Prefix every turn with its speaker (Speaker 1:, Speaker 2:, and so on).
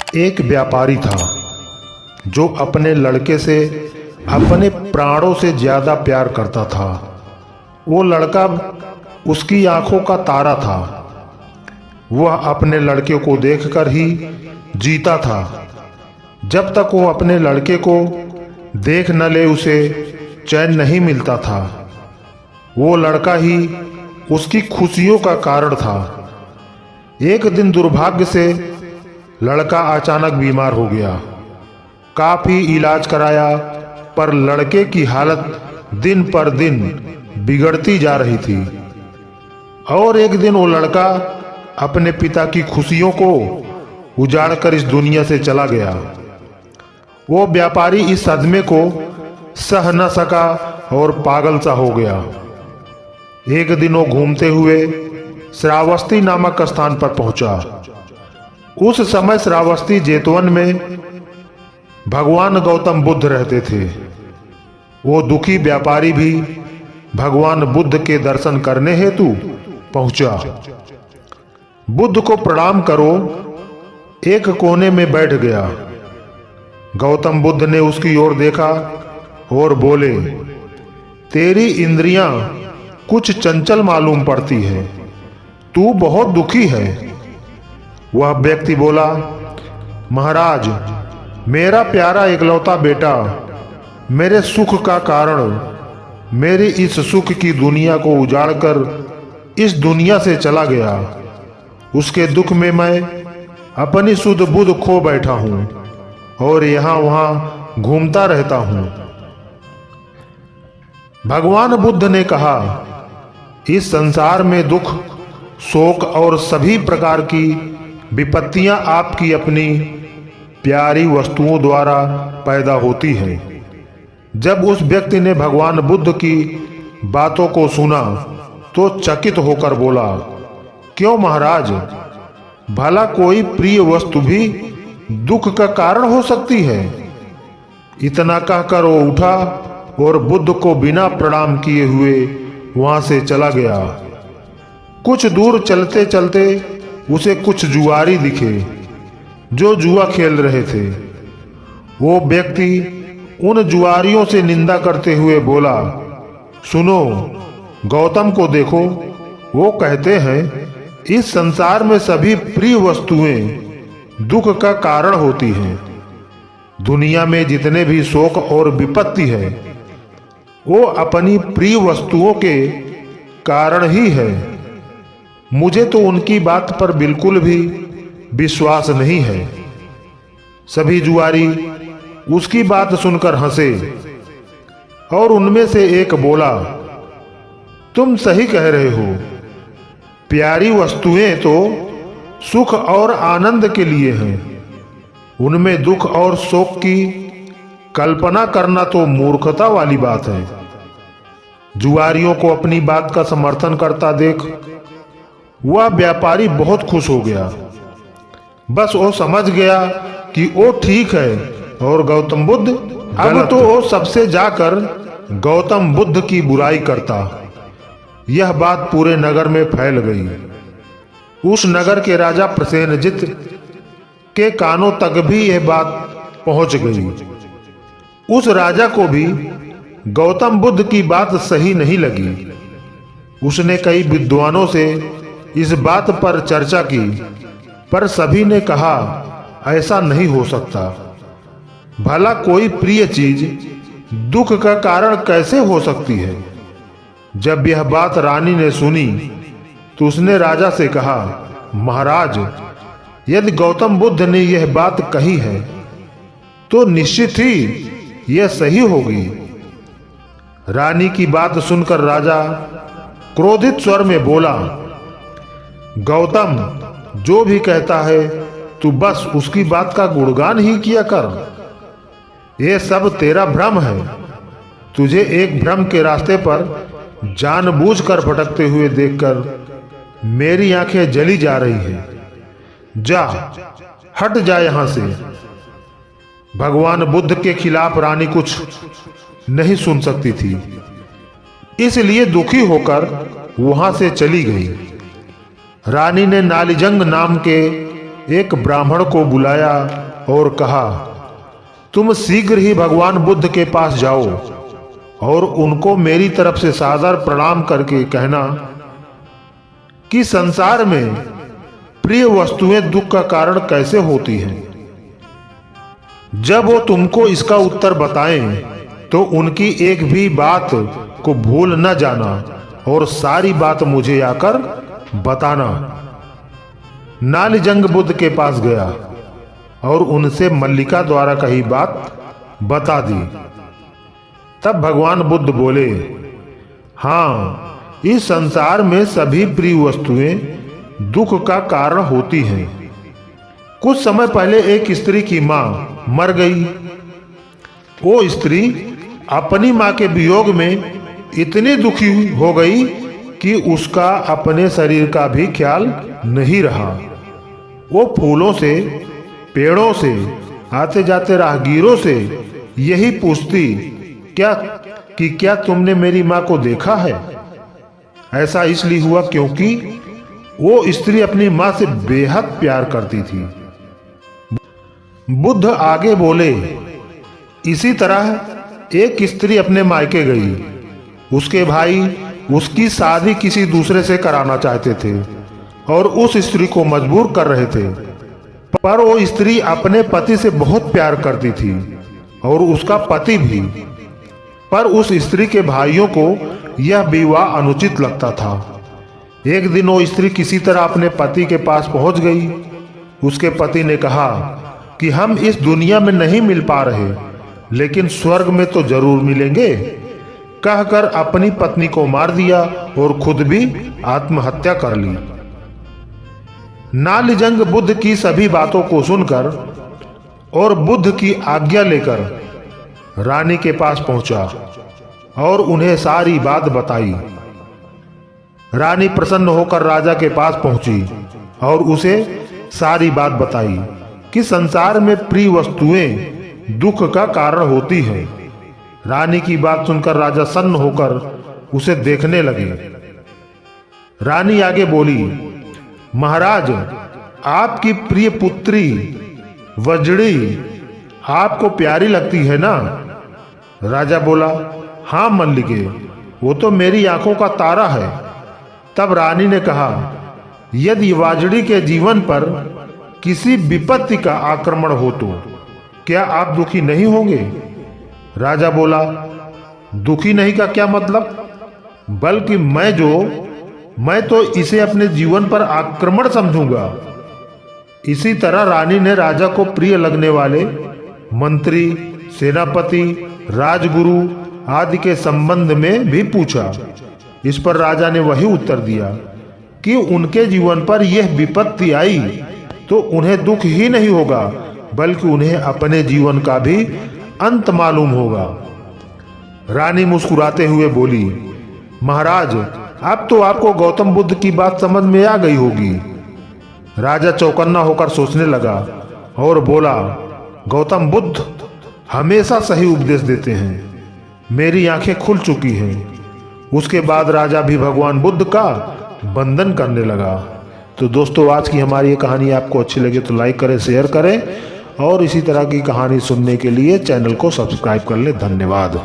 Speaker 1: एक व्यापारी था जो अपने लड़के से अपने प्राणों से ज्यादा प्यार करता था। वो लड़का उसकी आंखों का तारा था। वह अपने लड़के को देखकर ही जीता था। जब तक वो अपने लड़के को देख न ले उसे चैन नहीं मिलता था। वो लड़का ही उसकी खुशियों का कारण था। एक दिन दुर्भाग्य से लड़का अचानक बीमार हो गया। काफी इलाज कराया पर लड़के की हालत दिन पर दिन बिगड़ती जा रही थी। और एक दिन वो लड़का अपने पिता की खुशियों को उजाड़कर इस दुनिया से चला गया। वो व्यापारी इस सदमे को सह न सका और पागल सा हो गया। एक दिन वो घूमते हुए श्रावस्ती नामक स्थान पर पहुंचा। उस समय श्रावस्ती जेतवन में भगवान गौतम बुद्ध रहते थे। वो दुखी व्यापारी भी भगवान बुद्ध के दर्शन करने हेतु पहुंचा। बुद्ध को प्रणाम करो एक कोने में बैठ गया। गौतम बुद्ध ने उसकी ओर देखा और बोले, तेरी इंद्रियां कुछ चंचल मालूम पड़ती है, तू बहुत दुखी है। वह व्यक्ति बोला, महाराज, मेरा प्यारा इकलौता बेटा मेरे सुख का कारण मेरी इस सुख की दुनिया को उजाड़कर इस दुनिया से चला गया। उसके दुख में मैं अपनी सुध बुध खो बैठा हूं और यहां वहां घूमता रहता हूं। भगवान बुद्ध ने कहा, इस संसार में दुख, शोक और सभी प्रकार की विपत्तियां आपकी अपनी प्यारी वस्तुओं द्वारा पैदा होती हैं। जब उस व्यक्ति ने भगवान बुद्ध की बातों को सुना तो चकित होकर बोला, क्यों महाराज, भला कोई प्रिय वस्तु भी दुख का कारण हो सकती है? इतना कहकर वो उठा और बुद्ध को बिना प्रणाम किए हुए वहां से चला गया। कुछ दूर चलते चलते उसे कुछ जुआरी दिखे जो जुआ खेल रहे थे। वो व्यक्ति उन जुआरियों से निंदा करते हुए बोला, सुनो, गौतम को देखो, वो कहते हैं इस संसार में सभी प्रिय वस्तुएं दुख का कारण होती हैं। दुनिया में जितने भी शोक और विपत्ति है वो अपनी प्रिय वस्तुओं के कारण ही है। मुझे तो उनकी बात पर बिल्कुल भी विश्वास नहीं है। सभी जुआरी उसकी बात सुनकर हंसे और उनमें से एक बोला, तुम सही कह रहे हो। प्यारी वस्तुएं तो सुख और आनंद के लिए हैं। उनमें दुख और शोक की कल्पना करना तो मूर्खता वाली बात है। जुआरियों को अपनी बात का समर्थन करता देख वह व्यापारी बहुत खुश हो गया। बस वो समझ गया कि वो ठीक है और गौतम बुद्ध अब तो वो सबसे जाकर गौतम बुद्ध की बुराई करता। यह बात पूरे नगर में फैल गई। उस नगर के राजा प्रसेनजित के कानों तक भी यह बात पहुंच गई। उस राजा को भी गौतम बुद्ध की बात सही नहीं लगी। उसने कई विद्वानों से इस बात पर चर्चा की पर सभी ने कहा, ऐसा नहीं हो सकता। भला कोई प्रिय चीज दुख का कारण कैसे हो सकती है? जब यह बात रानी ने सुनी तो उसने राजा से कहा, महाराज, यदि गौतम बुद्ध ने यह बात कही है तो निश्चित ही यह सही होगी। रानी की बात सुनकर राजा क्रोधित स्वर में बोला, गौतम जो भी कहता है तू बस उसकी बात का गुणगान ही किया कर। यह सब तेरा भ्रम है। तुझे एक भ्रम के रास्ते पर जानबूझकर भटकते हुए देखकर मेरी आंखें जली जा रही हैं। जा, हट जा यहां से। भगवान बुद्ध के खिलाफ रानी कुछ नहीं सुन सकती थी, इसलिए दुखी होकर वहां से चली गई। रानी ने नालीजंग नाम के एक ब्राह्मण को बुलाया और कहा, तुम शीघ्र ही भगवान बुद्ध के पास जाओ और उनको मेरी तरफ से सादर प्रणाम करके कहना कि संसार में प्रिय वस्तुएं दुख का कारण कैसे होती हैं। जब वो तुमको इसका उत्तर बताएं तो उनकी एक भी बात को भूल न जाना और सारी बात मुझे आकर बताना। नालिजंग बुद्ध के पास गया और उनसे मल्लिका द्वारा कही बात बता दी। तब भगवान बुद्ध बोले, हाँ, इस संसार में सभी प्रिय वस्तुएं दुख का कारण होती हैं। कुछ समय पहले एक स्त्री की मां मर गई। वो स्त्री अपनी मां के वियोग में इतनी दुखी हो गई कि उसका अपने शरीर का भी ख्याल नहीं रहा। वो फूलों से, पेड़ों से, आते जाते राहगीरों से यही पूछती क्या तुमने मेरी मां को देखा है। ऐसा इसलिए हुआ क्योंकि वो स्त्री अपनी मां से बेहद प्यार करती थी। बुद्ध आगे बोले, इसी तरह एक स्त्री अपने मायके गई। उसके भाई उसकी शादी किसी दूसरे से कराना चाहते थे और उस स्त्री को मजबूर कर रहे थे, पर वो स्त्री अपने पति से बहुत प्यार करती थी और उसका पति भी। पर उस स्त्री के भाइयों को यह विवाह अनुचित लगता था। एक दिन वो स्त्री किसी तरह अपने पति के पास पहुंच गई। उसके पति ने कहा कि हम इस दुनिया में नहीं मिल पा रहे, लेकिन स्वर्ग में तो जरूर मिलेंगे। कहकर अपनी पत्नी को मार दिया और खुद भी आत्महत्या कर ली। नालिजंग बुद्ध की सभी बातों को सुनकर और बुद्ध की आज्ञा लेकर रानी के पास पहुंचा और उन्हें सारी बात बताई। रानी प्रसन्न होकर राजा के पास पहुंची और उसे सारी बात बताई कि संसार में प्रिय वस्तुएं दुख का कारण होती हैं। रानी की बात सुनकर राजा सन्न होकर उसे देखने लगे। रानी आगे बोली, महाराज, आपकी प्रिय पुत्री वज्री आपको प्यारी लगती है ना। राजा बोला, हाँ मल्लिके, वो तो मेरी आंखों का तारा है। तब रानी ने कहा, यदि वज्री के जीवन पर किसी विपत्ति का आक्रमण हो तो क्या आप दुखी नहीं होंगे। राजा बोला, दुखी नहीं का क्या मतलब, बल्कि मैं तो इसे अपने जीवन पर आक्रमण समझूंगा। इसी तरह रानी ने राजा को प्रिय लगने वाले मंत्री, सेनापति, राजगुरु आदि के संबंध में भी पूछा। इस पर राजा ने वही उत्तर दिया कि उनके जीवन पर यह विपत्ति आई तो उन्हें दुख ही नहीं होगा, बल्कि उन्हें अपने जीवन का भी अंत मालूम होगा। रानी मुस्कुराते हुए बोली, महाराज, अब तो आपको गौतम बुद्ध की बात समझ में आ गई होगी। राजा चौकन्ना होकर सोचने लगा और बोला, गौतम बुद्ध हमेशा सही उपदेश देते हैं। मेरी आंखें खुल चुकी हैं। उसके बाद राजा भी भगवान बुद्ध का वंदन करने लगा। तो दोस्तों, आज की हमारी ये कहानी आपको अच्छी लगे तो लाइक करें, शेयर करें और इसी तरह की कहानी सुनने के लिए चैनल को सब्सक्राइब कर लें। धन्यवाद।